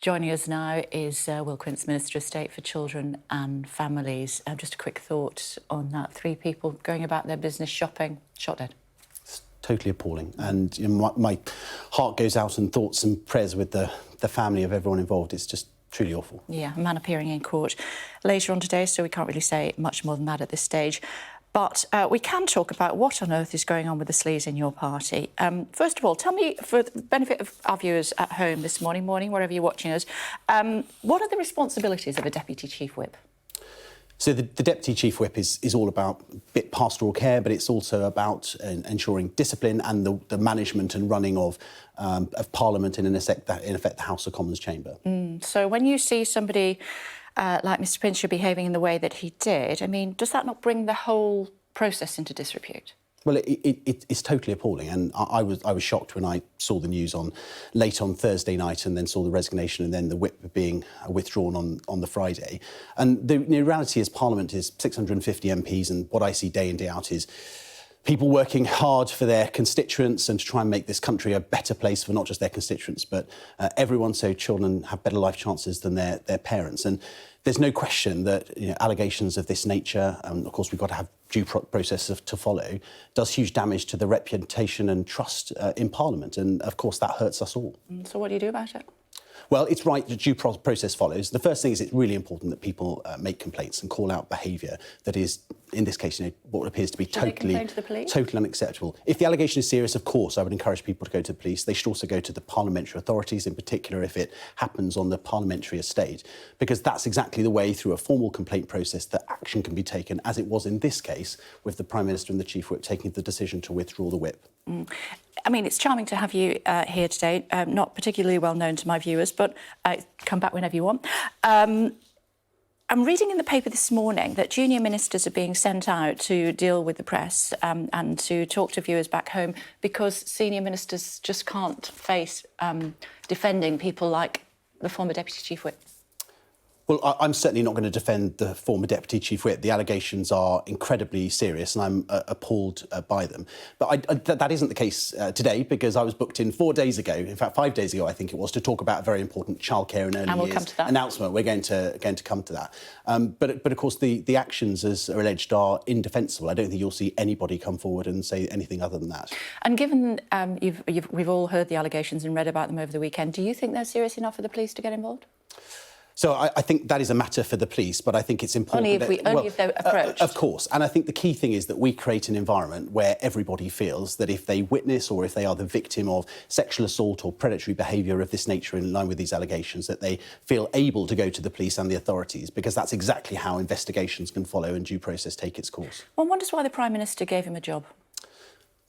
Joining us now is Will Quince, Minister of State for Children and Families. Just a quick thought on that. 3 people going about their business shopping, shot dead. It's totally appalling. And my heart goes out and thoughts and prayers with the family of everyone involved. It's just truly awful. Yeah, a man appearing in court later on today, so we can't really say much more than that at this stage. But we can talk about what on earth is going on with the sleaze in your party. First of all, tell me, for the benefit of our viewers at home this morning, wherever you're watching us, what are the responsibilities of a Deputy Chief Whip? So the Deputy Chief Whip is all about bit pastoral care, but it's also about ensuring discipline and the management and running of Parliament and, in effect, the House of Commons chamber. So when you see somebody like Mr Pincher behaving in the way that he did, I mean, does that not bring the whole process into disrepute? Well, it's totally appalling, and I was shocked when I saw the news late on Thursday night, and then saw the resignation and then the whip being withdrawn on the Friday. And the reality is, Parliament is 650 MPs, and what I see day in day out is people working hard for their constituents and to try and make this country a better place for not just their constituents but everyone, so children have better life chances than their parents. And there's no question that allegations of this nature, and of course we've got to have due process to follow, does huge damage to the reputation and trust in Parliament, and of course that hurts us all. So what do you do about it? Well, it's right that due process follows. The first thing is it's really important that people make complaints and call out behaviour that is, in this case, what appears to be totally unacceptable. If the allegation is serious, of course, I would encourage people to go to the police. They should also go to the parliamentary authorities, in particular if it happens on the parliamentary estate, because that's exactly the way, through a formal complaint process, that action can be taken, as it was in this case, with the Prime Minister and the Chief Whip taking the decision to withdraw the whip. I mean, it's charming to have you here today, not particularly well known to my viewers, but come back whenever you want. I'm reading in the paper this morning that junior ministers are being sent out to deal with the press and to talk to viewers back home because senior ministers just can't face defending people like the former Deputy Chief Whip. Well, I'm certainly not going to defend the former Deputy Chief Whip. The allegations are incredibly serious and I'm appalled by them. But that isn't the case today, because I was booked in 4 days ago, in fact 5 days ago I think it was, to talk about a very important childcare and early years announcement. We're going to come to that. But of course the actions, as are alleged, are indefensible. I don't think you'll see anybody come forward and say anything other than that. And given we've all heard the allegations and read about them over the weekend, do you think they're serious enough for the police to get involved? So I think that is a matter for the police, but I think it's important only if they're approached. Of course, and I think the key thing is that we create an environment where everybody feels that if they witness or if they are the victim of sexual assault or predatory behaviour of this nature in line with these allegations, that they feel able to go to the police and the authorities, because that's exactly how investigations can follow and due process take its course. One wonders why the Prime Minister gave him a job.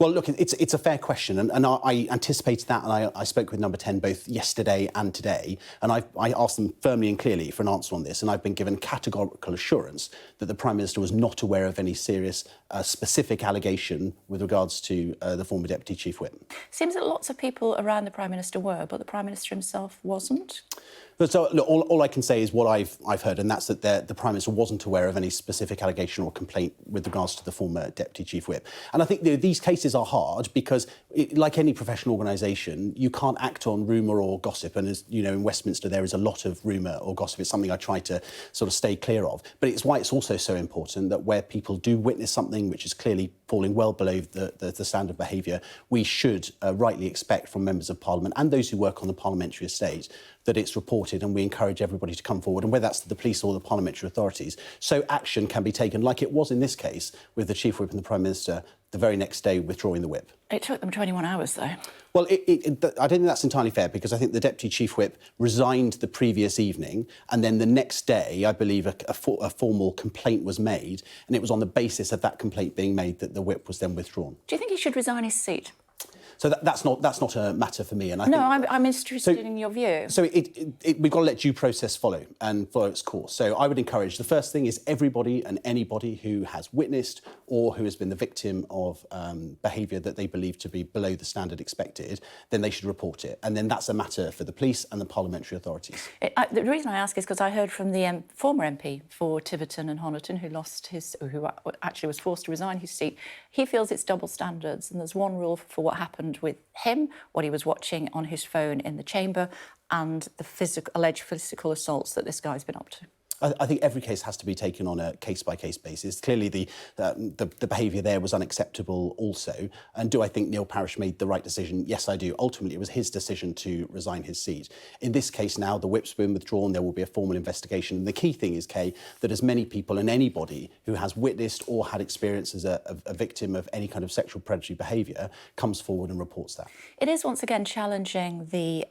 Well, look, it's a fair question, and I anticipated that, and I spoke with Number 10 both yesterday and today, and I asked them firmly and clearly for an answer on this, and I've been given categorical assurance that the Prime Minister was not aware of any serious specific allegation with regards to the former Deputy Chief Whip. Seems that lots of people around the Prime Minister were, but the Prime Minister himself wasn't. So, look, all I can say is what I've heard, and that's that the Prime Minister wasn't aware of any specific allegation or complaint with regards to the former Deputy Chief Whip. And I think these cases are hard because, like any professional organisation, you can't act on rumour or gossip. And as you know, in Westminster there is a lot of rumour or gossip. It's something I try to sort of stay clear of. But it's why it's also so important that where people do witness something which is clearly falling well below the standard of behaviour, we should rightly expect from members of Parliament and those who work on the parliamentary estate that it's reported, and we encourage everybody to come forward, and whether that's the police or the parliamentary authorities, so action can be taken, like it was in this case with the Chief Whip and the Prime Minister the very next day withdrawing the whip. It took them 21 hours, though. Well, I don't think that's entirely fair, because I think the Deputy Chief Whip resigned the previous evening, and then the next day, I believe, a formal complaint was made, and it was on the basis of that complaint being made that the whip was then withdrawn. Do you think he should resign his seat? So that's not a matter for me. And I'm interested in your view. So we've got to let due process follow and follow its course. So I would encourage, the first thing is everybody and anybody who has witnessed or who has been the victim of behaviour that they believe to be below the standard expected, then they should report it. And then that's a matter for the police and the parliamentary authorities. The reason I ask is because I heard from the former MP for Tiverton and Honiton, who actually was forced to resign his seat. He feels it's double standards, and there's one rule for what happened with him, what he was watching on his phone in the chamber, and the alleged physical assaults that this guy's been up to? I think every case has to be taken on a case-by-case basis. Clearly, the behaviour there was unacceptable also. And do I think Neil Parish made the right decision? Yes, I do. Ultimately, it was his decision to resign his seat. In this case now, the whip's been withdrawn. There will be a formal investigation. And the key thing is, Kay, that as many people and anybody who has witnessed or had experience as a victim of any kind of sexual predatory behaviour comes forward and reports that. It is once again challenging the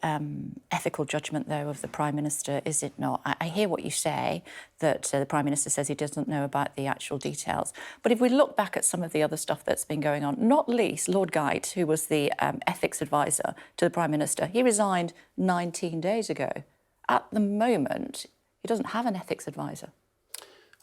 ethical judgment, though, of the Prime Minister, is it not? I hear what you say, that the Prime Minister says he doesn't know about the actual details. But if we look back at some of the other stuff that's been going on, not least Lord Guide, who was the ethics advisor to the Prime Minister, he resigned 19 days ago. At the moment, he doesn't have an ethics advisor.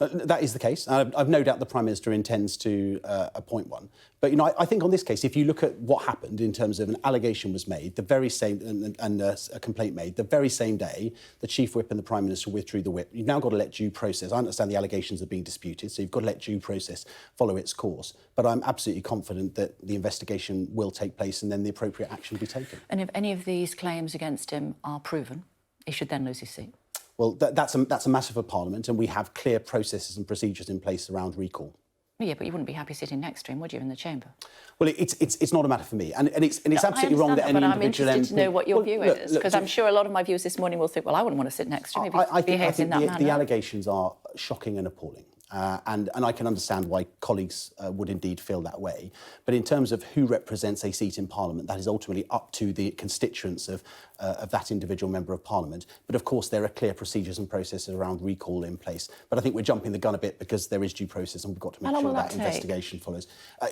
That is the case. I've no doubt the Prime Minister intends to appoint one. But, you know, I think on this case, if you look at what happened in terms of an allegation was made, the very same, and a complaint made, the very same day, the Chief Whip and the Prime Minister withdrew the whip. You've now got to let due process. I understand the allegations are being disputed, so you've got to let due process follow its course. But I'm absolutely confident that the investigation will take place and then the appropriate action will be taken. And if any of these claims against him are proven, he should then lose his seat? Well, that's a matter for Parliament, and we have clear processes and procedures in place around recall. Yeah, but you wouldn't be happy sitting next to him, would you, in the chamber? Well, it's not a matter for me, and it's absolutely wrong that any but individual I'm interested to know what your view is, because I'm sure a lot of my viewers this morning will think, well, I wouldn't want to sit next to him if he behaves in that manner. The allegations are shocking and appalling. And I can understand why colleagues would indeed feel that way. But in terms of who represents a seat in Parliament, that is ultimately up to the constituents of that individual member of Parliament. But of course, there are clear procedures and processes around recall in place. But I think we're jumping the gun a bit because there is due process and we've got to make sure that investigation follows.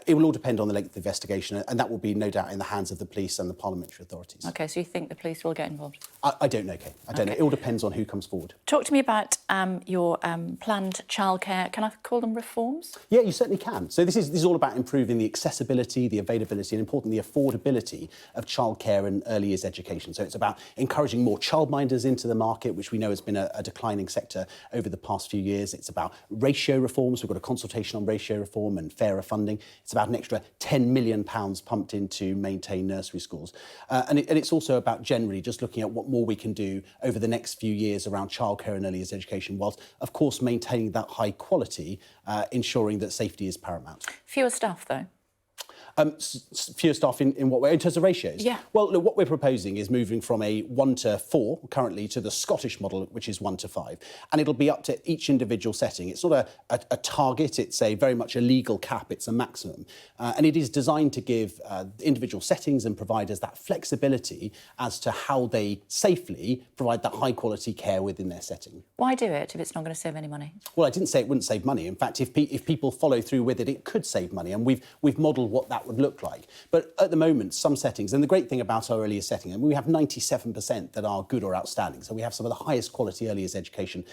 It will all depend on the length of the investigation, and that will be no doubt in the hands of the police and the parliamentary authorities. OK, so you think the police will get involved? I don't know, Kay. I don't know. It all depends on who comes forward. Talk to me about your planned childcare. Can I call them reforms? Yeah, you certainly can. So this is all about improving the accessibility, the availability, and importantly, the affordability of childcare and early years education. So it's about encouraging more childminders into the market, which we know has been a declining sector over the past few years. It's about ratio reforms. We've got a consultation on ratio reform and fairer funding. It's about an extra £10 million pumped into maintain nursery schools. And it's also about generally just looking at what more we can do over the next few years around childcare and early years education, whilst, of course, maintaining that high quality, ensuring that safety is paramount. Fewer staff, though? Fewer staff in what way? In terms of ratios? Yeah. Well, look, what we're proposing is moving from a 1:4 currently to the Scottish model, which is 1:5. And it'll be up to each individual setting. It's not a target, it's very much a legal cap, it's a maximum. And it is designed to give individual settings and providers that flexibility as to how they safely provide that high quality care within their setting. Why do it if it's not going to save any money? Well, I didn't say it wouldn't save money. In fact, if people follow through with it, it could save money. And we've modelled what that would look like. But at the moment, some settings, and the great thing about our early years setting, and we have 97% that are good or outstanding, so we have some of the highest quality early years education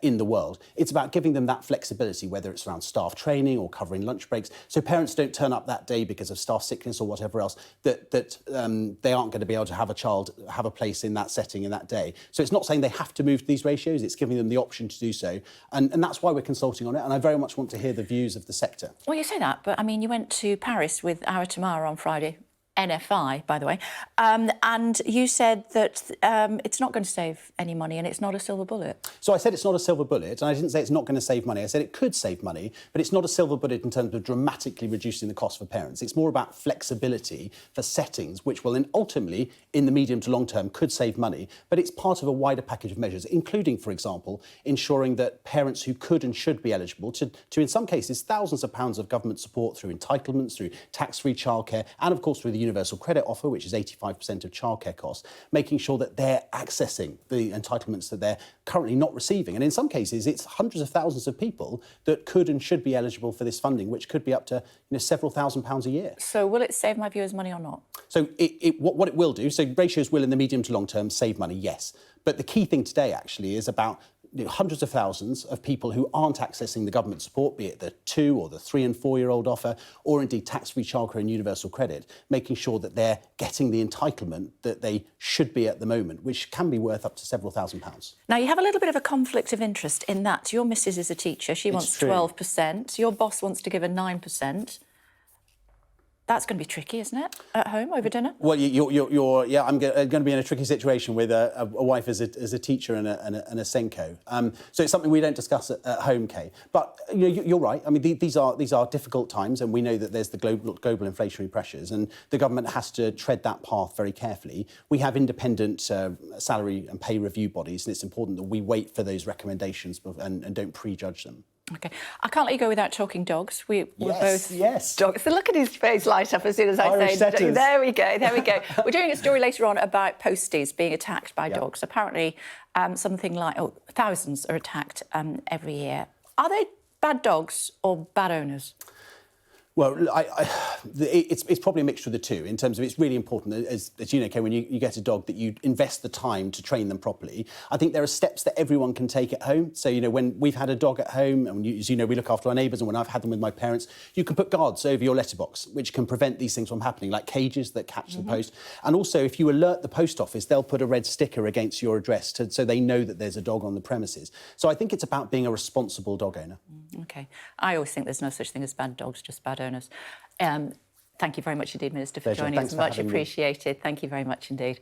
in the world. It's about giving them that flexibility, whether it's around staff training or covering lunch breaks, so parents don't turn up that day because of staff sickness or whatever else, that they aren't going to be able to have a child have a place in that setting in that day. So it's not saying they have to move to these ratios, it's giving them the option to do so. And that's why we're consulting on it, and I very much want to hear the views of the sector. Well, you say that, but I mean, you went to Paris with Ara Tamara on Friday, NFI, by the way, and you said that it's not going to save any money and it's not a silver bullet. So I said it's not a silver bullet, and I didn't say it's not going to save money. I said it could save money, but it's not a silver bullet in terms of dramatically reducing the cost for parents. It's more about flexibility for settings, which will then ultimately, in the medium to long term, could save money. But it's part of a wider package of measures, including, for example, ensuring that parents who could and should be eligible to in some cases, thousands of pounds of government support through entitlements, through tax-free childcare, and of course through the universal credit offer, which is 85% of childcare costs, making sure that they're accessing the entitlements that they're currently not receiving. And in some cases, it's hundreds of thousands of people that could and should be eligible for this funding, which could be up to several £1,000s a year. So will it save my viewers money or not? So what it will do, so ratios will in the medium to long term save money, yes. But the key thing today actually is about hundreds of thousands of people who aren't accessing the government support, be it the 2 or the 3 and 4 year old offer, or indeed tax-free childcare and universal credit, making sure that they're getting the entitlement that they should be at the moment, which can be worth up to several £1,000s. Now, you have a little bit of a conflict of interest in that your missus is a teacher, she wants 12%, your boss wants to give her 9%. That's going to be tricky, isn't it, at home over dinner? Well, I'm going to be in a tricky situation with a wife as a teacher and a Senko. So it's something we don't discuss at home, Kay. But you're right. I mean, these are difficult times, and we know that there's the global inflationary pressures, and the government has to tread that path very carefully. We have independent salary and pay review bodies, and it's important that we wait for those recommendations and don't prejudge them. OK. I can't let you go without talking dogs. We're both yes. dogs. So look at his face light up as soon as I Irish say, setters. there we go. We're doing a story later on about posties being attacked by dogs. Apparently, something like thousands are attacked every year. Are they bad dogs or bad owners? Well, it's probably a mixture of the two, in terms of it's really important, as you know, Kay, when you get a dog, that you invest the time to train them properly. I think there are steps that everyone can take at home. So, when we've had a dog at home, and as you know, we look after our neighbours, and when I've had them with my parents, you can put guards over your letterbox, which can prevent these things from happening, like cages that catch the post. And also, if you alert the post office, they'll put a red sticker against your address so they know that there's a dog on the premises. So I think it's about being a responsible dog owner. OK. I always think there's no such thing as bad dogs, just bad owners. Thank you very much indeed, Minister, for joining us. Much appreciated. Thank you very much indeed.